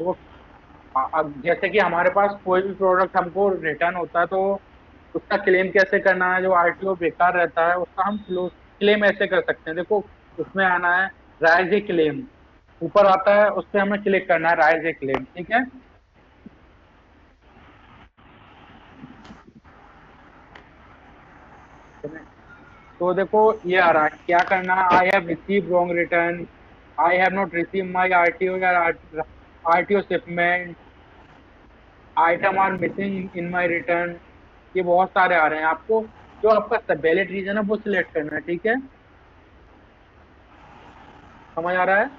तो अब जैसे कि हमारे पास कोई भी प्रोडक्ट हमको रिटर्न होता है, तो उसका क्लेम कैसे करना है? जो आरटीओ बेकार रहता है उसका हम क्लेम ऐसे कर सकते हैं। देखो, उसमें आना है राइज ए क्लेम, ऊपर आता है, उस पर हमें क्लिक करना है राइज ए क्लेम, ठीक है। तो देखो ये आ रहा है, क्या करना है? I have receive wrong return, I have not receive my RTO या RTO shipment, item are missing in my return. ये बहुत सारे आ रहे हैं। आपको जो आपका वैलिड रीजन है वो सिलेक्ट करना है, ठीक है। समझ आ रहा है?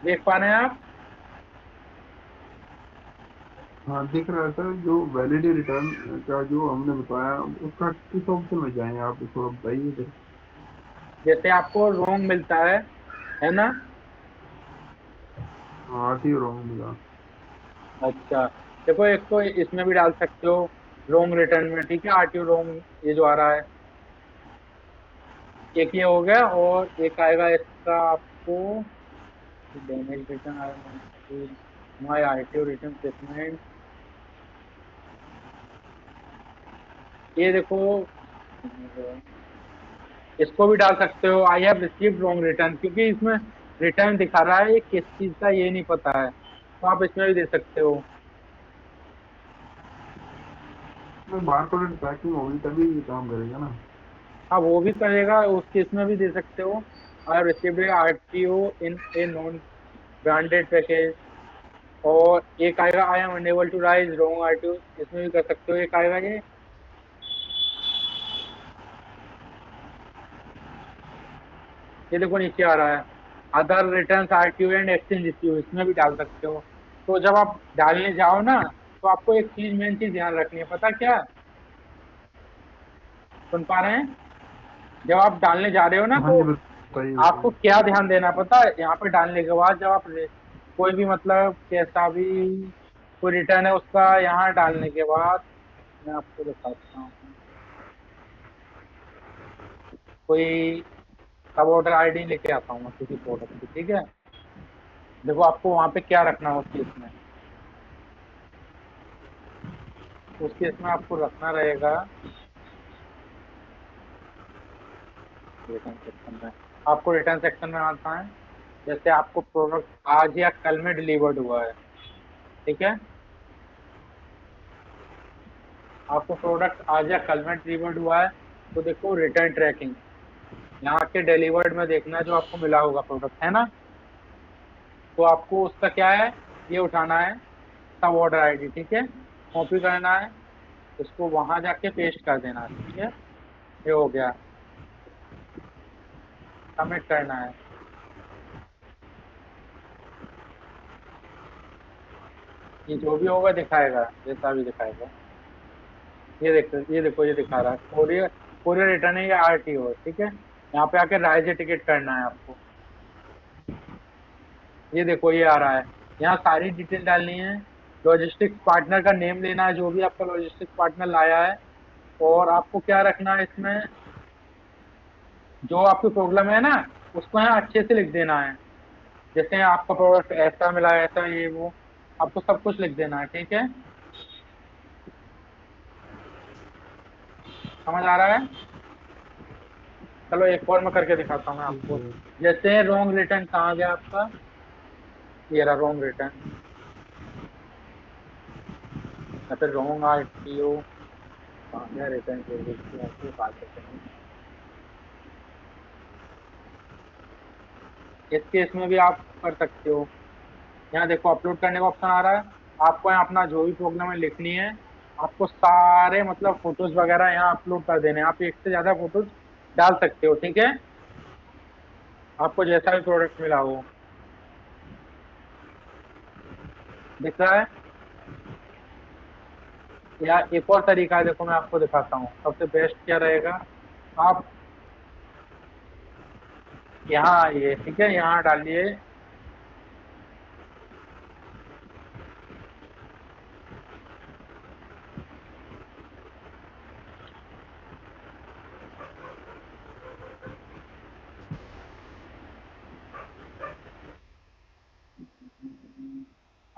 देख पा रहे हैं आप? हाँ दिख रहा है सर, जो वैलिडी रिटर्न का जो हमने बताया उसका किस ऑप्शन में जाएं, आप थोड़ा बताइए सर। जैसे आपको रॉन्ग मिलता है ना? हाँ आरटीओ रॉन्ग मिला। अच्छा, देखो एक तो इसमें भी डाल सकते हो रॉन्ग रिटर्न में, ठीक है, आरटीओ रॉन्ग ये जो आ रहा है। एक ये हो गया, और एक आएगा इसका आपको डैमेज रिटर्न आएगा, माई आरटीओ रिटर्न स्टेटमेंट। ये देखो, इसको भी डाल सकते हो I have received wrong return, क्योंकि इसमें रिटर्न दिखा रहा है, ये किस चीज का ये नहीं पता है, तो आप इसमें भी दे सकते हो। इसमें बारकोड ट्रैकिंग होगी तभी ये काम करेगा ना। हाँ, वो भी करेगा, उस केस में भी दे सकते हो। I have received RTO in a non branded package. और एक आएगा I am unable to raise wrong RTO, इसमें भी कर सकते हो, एक आएगा ये देखो नीचे आ रहा है other return RTO and exchange issue, इसमें भी डाल सकते हो। तो जब आप डालने जाओ ना, तो आपको एक चीज, मेन चीज ध्यान रखनी है, पता क्या? सुन पा रहे हैं? जब आप डालने जा रहे हो ना, हाँ तो जी बताइए आपको बताइए। क्या ध्यान देना पता है? यहाँ पे डालने के बाद जब आप कोई भी मतलब कैसा भी कोई रिटर्न है उसका, यहाँ डालने के बाद मैं आपको दिखाता हूँ। कोई सब ऑर्डर आईडी लेके आता हूँ मैं किसी प्रोडक्ट की, ठीक है। देखो आपको वहां पे क्या रखना है उस केस में। उस केस में आपको रखना रहेगा रिटर्न सेक्शन में। आपको रिटर्न सेक्शन में आता है, जैसे आपको प्रोडक्ट आज या कल में डिलीवर्ड हुआ है, ठीक है। आपको प्रोडक्ट आज या कल में डिलीवर्ड हुआ है, तो देखो रिटर्न ट्रैकिंग, यहाँ के डिलीवर्ड में देखना जो आपको मिला होगा प्रोडक्ट, है ना। तो आपको उसका क्या है, ये उठाना है सब ऑर्डर आईडी, ठीक है, कॉपी करना है, उसको वहां जाके पेस्ट कर देना है, ठीक है। ये हो गया, सबमिट करना है। ये जो भी होगा दिखाएगा, जैसा भी दिखाएगा। ये दिखा रहा है कोरियर, कोरियर रिटर्न है या आरटीओ, ठीक है। यहाँ पे आके राइज टिकट करना है आपको। ये देखो ये आ रहा है, यहाँ सारी डिटेल डालनी है। लॉजिस्टिक्स पार्टनर का नेम लेना है, जो भी आपका लॉजिस्टिक्स पार्टनर लाया है। और आपको क्या रखना है इसमें, जो आपकी प्रॉब्लम है ना, उसको यहाँ अच्छे से लिख देना है। जैसे आपका प्रोडक्ट ऐसा मिला है, ऐसा ये वो, आपको सब कुछ लिख देना है, ठीक है। समझ आ रहा है? चलो एक और मैं करके दिखाता हूँ मैं ठीक आपको। है। जैसे रॉन्ग रिटर्न कहाँ गया आपका, ये रहा रॉन्ग रिटर्न, या फिर रॉन्ग आरटीओ कहाँ गया, रिटर्न के लिए आपको बात करते हैं। इस केस में भी आप कर सकते हो। यहाँ देखो अपलोड करने का ऑप्शन आ रहा है, आपको यहाँ अपना जो भी प्रॉब्लम है लिखनी है। आपको सारे मतलब फोटोज वगैरह यहाँ अपलोड कर देने हैं, आप एक से ज्यादा फोटोज डाल सकते हो, ठीक है। आपको जैसा भी प्रोडक्ट मिला हो, दिख रहा है? या एक और तरीका है, देखो मैं आपको दिखाता हूँ सबसे बेस्ट क्या रहेगा। आप यहाँ आइए, ठीक है, यहाँ डालिए।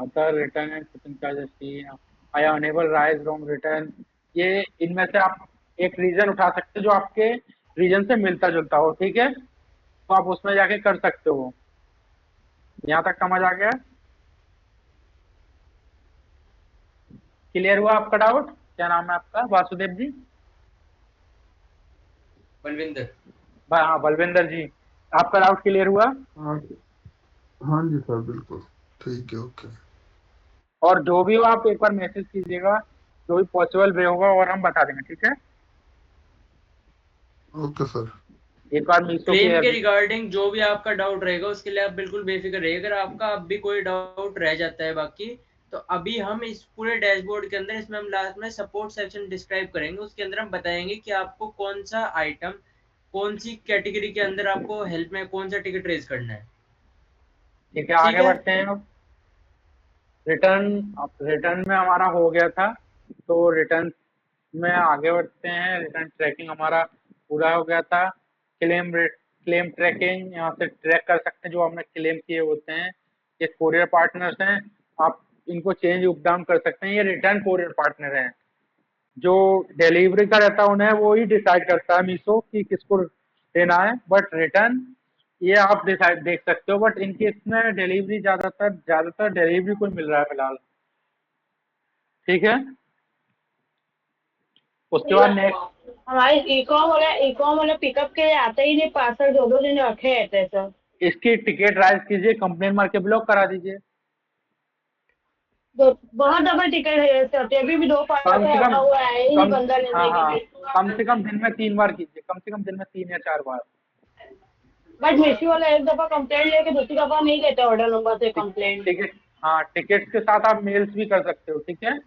Other return and shipping charges fee, I unable raise wrong return, ये इनमें से आप एक रीजन उठा सकते हो जो आपके रीजन से मिलता जुलता हो, ठीक है, तो आप उसमें जाके कर सकते हो। यहाँ तक समझ आ गया? क्लियर हुआ आपका डाउट? क्या नाम है आपका? वासुदेव जी? बलविंदर। हाँ बलविंदर जी, आपका डाउट क्लियर हुआ? हाँ हाँ जी सर, बिल्कुल ठीक है, ओके। और जो भी हो आप एक बार मैसेज कीजिएगा, जो भी पॉसिबल वे होगा और हम बता देंगे, ठीक है। Okay sir. एक बार मीशो क्लेम के के रिगार्डिंग जो भी आपका डाउट रहेगा उसके लिए आप बिल्कुल बेफिक्र रहिए। अगर आपका अब भी कोई डाउट रह जाता है बाकी, तो अभी हम इस पूरे डैशबोर्ड के अंदर, इसमें हम लास्ट में सपोर्ट सेक्शन डिस्क्राइब करेंगे, उसके अंदर हम बताएंगे कि आपको कौन सा आइटम, कौन सी कैटेगरी के अंदर आपको हेल्प में कौन सा टिकट रेज करना है। ठीक है, ठीक आगे है। बढ़ते हैं अब। रिटर्न, अब रिटर्न में हमारा हो गया था, तो रिटर्न में आगे बढ़ते हैं। रिटर्न ट्रैकिंग हमारा पूरा हो गया था। क्लेम ट्रैकिंग, यहाँ से ट्रैक कर सकते हैं जो हमने क्लेम किए होते हैं। ये कोरियर पार्टनर्स हैं, आप इनको चेंज अप डाउन कर सकते हैं। ये रिटर्न कोरियर पार्टनर हैं, जो डिलीवरी का रहता है उन्हें वो ही डिसाइड करता है मीशो कि किसको देना है, बट रिटर्न ये आप डिसाइड देख सकते हो। बट इनके इसमें डिलीवरी ज्यादातर डिलीवरी को ही मिल रहा है फिलहाल, ठीक है। उसके बाद नेक्स्ट, हमारे ई कॉम वाले पिकअप के लिए आते ही नहीं, पार्सल 2-2 दिन रखे रहते हैं सर। इसकी टिकट राइज कीजिए, कंप्लेन मार के ब्लॉक करा दीजिए। बहुत डबल टिकट है सर, अभी भी 2 कम पार्सल से कम रखा हुआ है ही नहीं कम बंदा हाँ लेने के हाँ, लिए। कम से कम दिन में 3 बार कीजिए, कम से कम दिन में 3 या 4 बार। बट मीशो वाला एक दफा कंप्लेंट लेके दूसरी दफा नहीं लेते ऑर्डर नंबर से कंप्लेंट। टिकट, हाँ टिकट के साथ आप मेल्स भी कर सकते हो, ठीक है।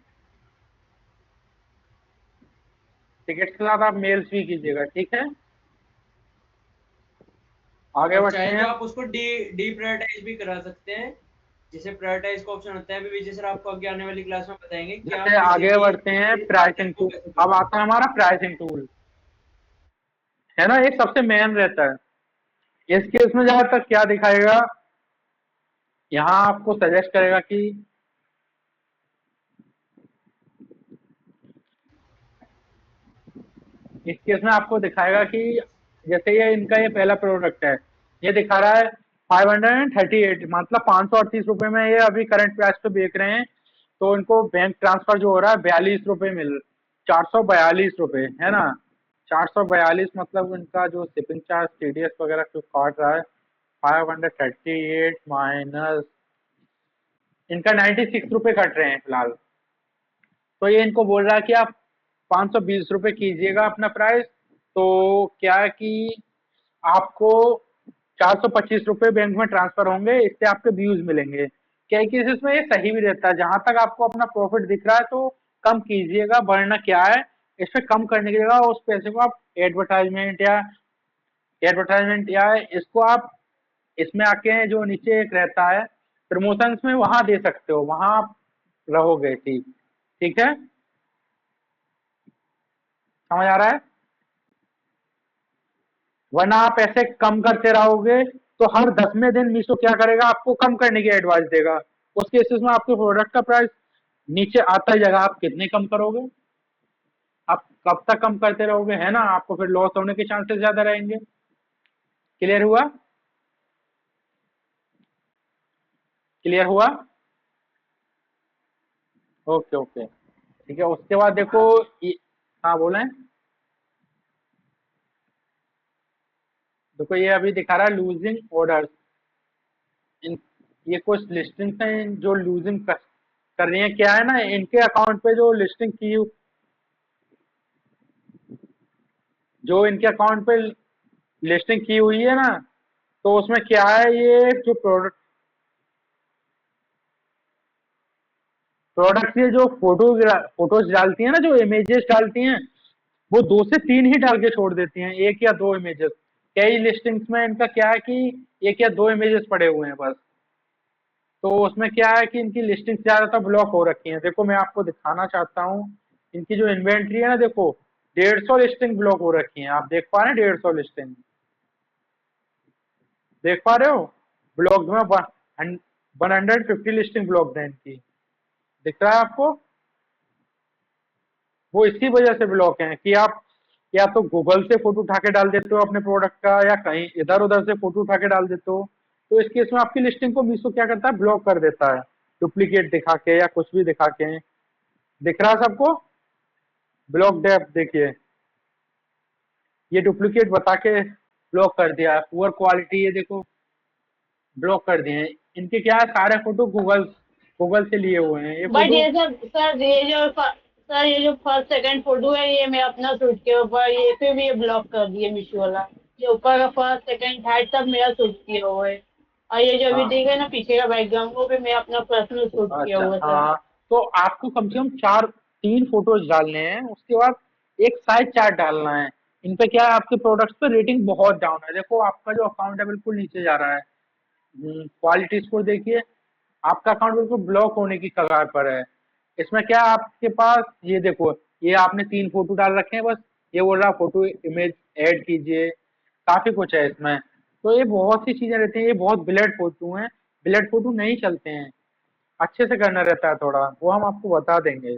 टिकट के साथ आप मेल्स भी कीजिएगा, ठीक है। आगे और बढ़ते चाहे तो हैं। आप उसको डी डी प्रायोरिटाइज भी करा सकते हैं, जिसे प्रायोरिटाइज का ऑप्शन होता है। अभी विजय सर आपको आगे आने वाली क्लास में बताएंगे कि जैसे आप किसी आगे भी बढ़ते हैं पार्सल प्राइसिंग को टूल। कैसे अब करोगे। आता है हमारा प्राइसिंग टूल, है ना, एक सबसे मेन रहता है। इस केस में जहां तक क्या दिखाएगा, यहाँ आपको सजेस्ट करेगा कि इस केस में आपको दिखाएगा कि जैसे ये इनका ये पहला प्रोडक्ट है, ये दिखा रहा है 538, मतलब 538 रुपए में ये अभी करंट प्राइस पे बेच रहे हैं। तो इनको बैंक ट्रांसफर जो हो रहा है 42 रुपए 442 रुपए, है ना। 442 मतलब इनका जो शिपिंग चार्ज टीडीएस वगैरह जो काट रहा है, 538 माइनस इनका 96 रुपए कट रहे हैं फिलहाल। तो ये इनको बोल रहा है कि आप 520 रुपए कीजिएगा अपना प्राइस, तो क्या है कि आपको 425 रुपए बैंक में ट्रांसफर होंगे, इससे आपके व्यूज मिलेंगे। कई केसेस में ये सही भी रहता है, जहां तक आपको अपना प्रॉफिट दिख रहा है तो कम कीजिएगा, वरना क्या है, इस पे कम करने की जगह उस पैसे को आप एडवर्टाइजमेंट या इसको आप इसमें आके जो नीचे एक रहता है प्रमोशंस में, वहां दे सकते हो, वहां आप रहोगे, ठीक, ठीक है, समझ आ रहा है। वरना आप ऐसे कम करते रहोगे तो हर 10वें दिन मीशो क्या करेगा, आपको कम करने की एडवाइस देगा। उस केसेस में आपके प्रोडक्ट का प्राइस नीचे आता ही जाएगा, आप कितने कम करोगे, आप कब तक कम करते रहोगे, है ना, आपको फिर लॉस होने के चांसेस ज्यादा रहेंगे। क्लियर हुआ? क्लियर हुआ? ओके ओके, ठीक है। उसके बाद देखो हाँ बोलें। देखो ये अभी दिखा रहा है लूजिंग ऑर्डर्स, इन ये कुछ लिस्टिंग्स हैं जो लूजिंग कर रही है। क्या है ना, इनके अकाउंट पे जो इनके अकाउंट पे लिस्टिंग की हुई है ना, तो उसमें क्या है, ये जो प्रोडक्ट ये जो फोटोज डालती है ना, जो इमेजेस डालती हैं, वो 2 से 3 ही डाल के छोड़ देती हैं, 1 या 2 इमेजेस। कई लिस्टिंग्स में इनका क्या है कि 1 या 2 इमेजेस पड़े हुए हैं बस। तो उसमें क्या है कि इनकी लिस्टिंग ज्यादातर ब्लॉक हो रखी है। देखो मैं आपको दिखाना चाहता हूँ, इनकी जो इन्वेंट्री है ना, देखो 150 लिस्टिंग ब्लॉक हो रखी है, आप देख पा रहे हैं 150 लिस्टिंग, देख पा रहे हो ब्लॉक में 150 लिस्टिंग ब्लॉक है इनकी, दिख रहा है आपको? वो इसी वजह से ब्लॉक हैं कि आप या तो गूगल से फोटो उठा के डाल देते हो अपने प्रोडक्ट का, या कहीं इधर उधर से फोटो उठा के डाल देते हो, तो इस केस में आपकी लिस्टिंग को मीशो क्या करता है, ब्लॉक कर देता है, डुप्लीकेट दिखा के या कुछ भी दिखा के। दिख रहा है सबको? ब्लॉक डेप देखिए, ये डुप्लीकेट बता के ब्लॉक कर दिया है। पुअर क्वालिटी, ये देखो ब्लॉक कर दिए हैं। इनके क्या है, सारे फोटो गूगल गूगल से लिए हुए हैं ये बट फोटो। ये सब सर, ये जो फर्स्ट सेकंड फोटो है, ये मैं अपना शूट किया ऊपर, ये पे भी ये ब्लॉक कर दिए मीशो वाला। ये ऊपर का फर्स्ट सेकंड थर्ड सब मेरा शूट किया हुआ है। और ये जो अभी हाँ, देख रहे हैं ना पीछे का बैकग्राउंड, वो भी मैं अपना पर्सनल शूट किया अच्छा, हुआ है सर। हाँ, तो आपको कम से कम चार, तीन फोटोज डालने हैं, उसके बाद एक साइज चार्ट डालना है। इन पे क्या है, आपके प्रोडक्ट्स पे रेटिंग बहुत डाउन है। देखो आपका जो अकाउंट है बिल्कुल नीचे जा रहा है। क्वालिटी स्कोर देखिए, आपका अकाउंट बिल्कुल ब्लॉक होने की कगार पर है। इसमें क्या है, आपके पास ये देखो, ये आपने तीन फोटो डाल रखे हैं बस, ये बोल रहा फोटो इमेज ऐड कीजिए, काफी कुछ है इसमें। तो ये बहुत सी चीजें रहती हैं, ये बहुत ब्लड फोटो हैं, ब्लड फोटो नहीं चलते हैं, अच्छे से करना रहता है थोड़ा, वो हम आपको बता देंगे।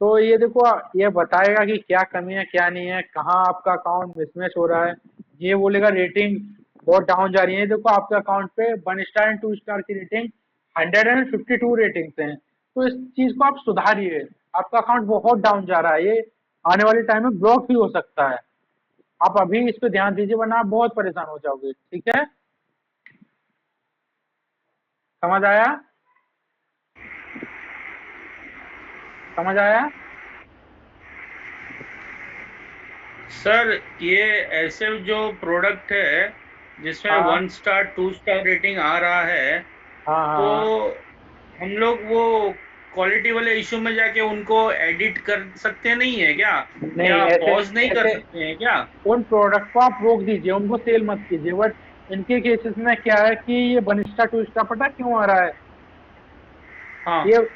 तो ये देखो, ये बताएगा कि क्या कमी है क्या नहीं है, कहाँ आपका अकाउंट मिसमैच हो रहा है। ये बोलेगा रेटिंग बहुत डाउन जा रही है। ये देखो आपके अकाउंट पे 1 स्टार एंड 2 स्टार की रेटिंग 152 रेटिंग्स हैं। तो इस चीज को आप सुधारिए, आपका अकाउंट बहुत डाउन जा रहा है, ये आने वाले टाइम में ब्लॉक भी हो सकता है। आप अभी इस पे ध्यान दीजिए, वरना आप बहुत परेशान हो जाओगे। ठीक है, समझ आया? समझ आया? सर ये ऐसे जो प्रोडक्ट है जिसमें हाँ 1 स्टार 2 स्टार रेटिंग आ रहा है, हाँ हाँ तो हाँ। हम लोग वो क्वालिटी वाले इशू में जाके उनको एडिट कर सकते नहीं है क्या, नहीं, या ऐसे पॉज नहीं कर ऐसे सकते हैं क्या? उन प्रोडक्ट को आप रोक दीजिए, उनको सेल मत कीजिए। बट इनके केसेस में क्या है कि ये 1 स्टार 2 स्टार पता क्यों आ रहा है, हाँ, ये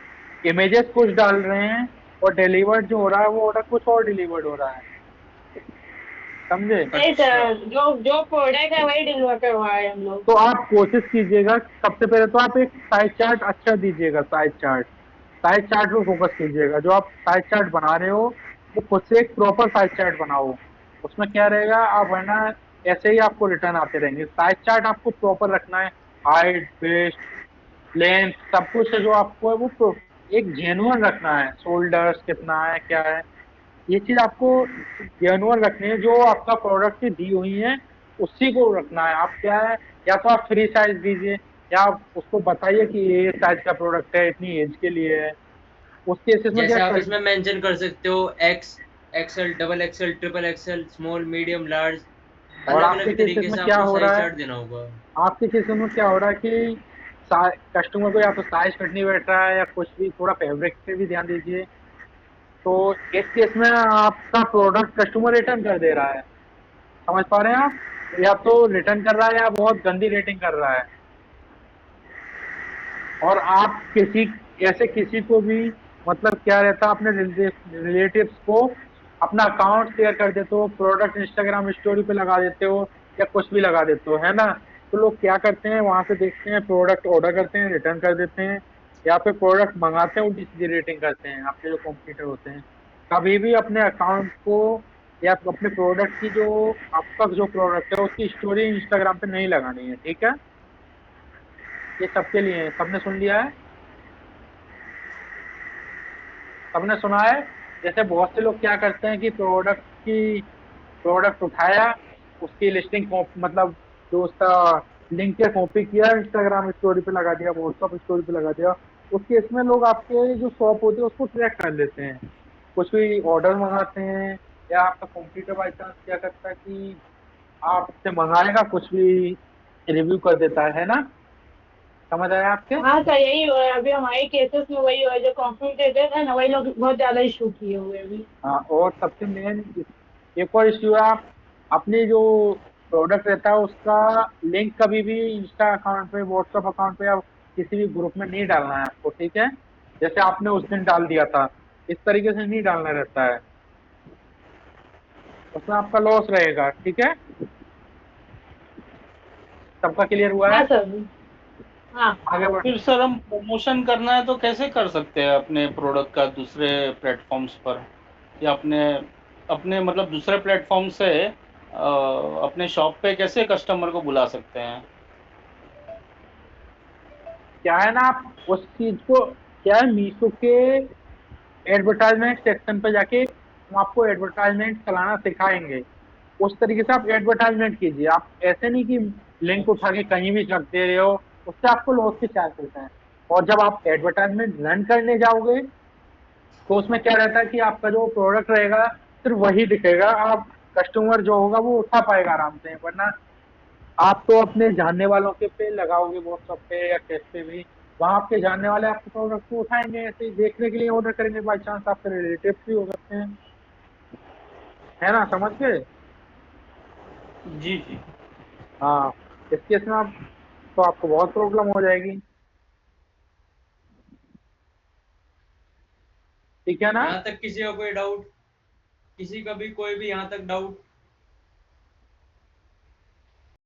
इमेजेस कुछ डाल रहे हैं और डिलीवर्ड जो हो रहा है वो ऑर्डर कुछ और डिलीवर्ड हो रहा है, समझे? नहीं अच्छा, सर, जो जो प्रोडक्ट है वही डिलीवर करवाए हम लोग। तो आप कोशिश कीजिएगा, सबसे पहले तो आप एक साइज चार्ट अच्छा दीजिएगा। साइज चार्ट पे फोकस कीजिएगा। जो आप साइज चार्ट बना रहे हो वो खुद से एक प्रॉपर साइज चार्ट बनाओ। उसमें क्या रहेगा, आप वरना ऐसे ही आपको रिटर्न आते रहेंगे। साइज चार्ट आपको प्रॉपर रखना है, हाइट वेस्ट लेंथ सब कुछ है जो आपको है वो एक जेन्युइन रखना है। शोल्डर्स कितना है क्या है, ये चीज आपको जेन्युइन रखनी है। जो आपका प्रोडक्ट की दी हुई है उसी को रखना है। आप क्या है, या तो आप फ्री साइज दीजिए, या आप उसको बताइए कि ये साइज का प्रोडक्ट है, इतनी एज के लिए है। उस केसेस में क्या जैसे आप कर, इसमें मेंशन कर सकते हो x, XL, double XL, triple XL, small, medium, large, और अलग आपके अलग केसेस तरीके में से क्या आपको हो रहा साइज है, चार्ट देना होगा। आपके केसेस में क्या हो रहा है कि कस्टमर को या तो साइज फिट नहीं बैठ रहा है या कुछ भी, थोड़ा फैब्रिक पे भी ध्यान दीजिए। तो इस केस में आपका प्रोडक्ट कस्टमर रिटर्न कर दे रहा है, समझ पा रहे हैं आप? या तो रिटर्न कर रहा है या बहुत गंदी रेटिंग कर रहा है। और आप किसी ऐसे किसी को भी, मतलब क्या रहता है, अपने रिलेटिव्स को अपना अकाउंट शेयर कर देते हो, प्रोडक्ट इंस्टाग्राम स्टोरी पे लगा देते हो या कुछ भी लगा देते हो, है ना? तो लोग क्या करते हैं, वहां से देखते हैं प्रोडक्ट, ऑर्डर करते हैं, रिटर्न कर देते हैं, या फिर प्रोडक्ट मंगाते हैं, उल्टी सीधी रेटिंग करते हैं आपके जो कॉम्पिटिटर होते हैं। कभी भी अपने अकाउंट को या अपने प्रोडक्ट की, जो आपका जो प्रोडक्ट है उसकी स्टोरी इंस्टाग्राम पे नहीं लगानी है, ठीक है? ये सबके लिए है, सबने सुन लिया है? सबने सुना है? जैसे बहुत से लोग क्या करते हैं कि प्रोडक्ट उठाया, उसकी लिस्टिंग मतलब जो उसका लिंक है कॉपी किया, इंस्टाग्राम स्टोरी पे लगा दिया, व्हाट्सअप स्टोरी पे लगा दिया। उसके इसमें लोग आपके जो शॉप होती है उसको ट्रैक कर लेते हैं, कुछ भी ऑर्डर मंगाते हैं, या आपका कंप्यूटर बाई चांस क्या करता है कि आपसे मंगाएगा कुछ भी, रिव्यू कर देता है ना? समझ आया आपके? हाँ सर, यही हो रहा है अभी हमारे केसेस में, वही हो रहा है। जो कॉम्पिटिटर है ना, वही लोग बहुत ज्यादा इशू किए हुए हैं अभी। हाँ, और सबसे मेन एक और इश्यू है, आप अपनी जो प्रोडक्ट रहता है उसका लिंक कभी भी इंस्टा अकाउंट पे, व्हाट्सएप अकाउंट पे या किसी भी ग्रुप में नहीं डालना है आपको, ठीक है? जैसे आपने उस दिन डाल दिया था, इस तरीके से नहीं डालना रहता है, उसमें आपका लॉस रहेगा, ठीक है? सबका क्लियर हुआ हाँ है? सर। हाँ आगे बढ़। फिर सर हम प्रमोशन करना है तो कैसे कर सकते हैं अपने प्रोडक्ट का दूसरे प्लेटफॉर्म्स पर, या अपने अपने मतलब दूसरे प्लेटफॉर्म से अपने शॉप पे कैसे कस्टमर को बुला सकते हैं? क्या है ना, आप उस चीज को, क्या है, मीशो के एडवर्टाइजमेंट सेक्शन पे जाके हम आपको एडवर्टाइजमेंट चलाना सिखाएंगे। उस तरीके से आप एडवर्टाइजमेंट कीजिए। आप ऐसे नहीं कि लिंक उठा के कहीं भी रख दे रहे हो, उससे आपको लॉस के चांसेस हैं। और जब आप एडवर्टाइजमेंट रन करने जाओगे तो उसमें क्या रहता है कि आपका जो प्रोडक्ट रहेगा सिर्फ वही दिखेगा। आप कस्टमर जो होगा वो उठा पाएगा आराम से, वरना आप तो अपने जानने वालों के पे लगाओगे व्हाट्सएप पे या कैसे पे भी, वहां आपके जानने वाले आपके प्रोडक्ट को उठाएंगे, ऐसे ही देखने के लिए ऑर्डर करेंगे, बाई चांस आपके रिलेटिव भी हो सकते हैं। है ना, समझ गए? जी जी। हाँ, इस केस में आप तो आपको बहुत प्रॉब्लम हो जाएगी। ठीक है ना? यहाँ तक किसी का कोई डाउट, किसी का भी कोई भी यहाँ तक डाउट?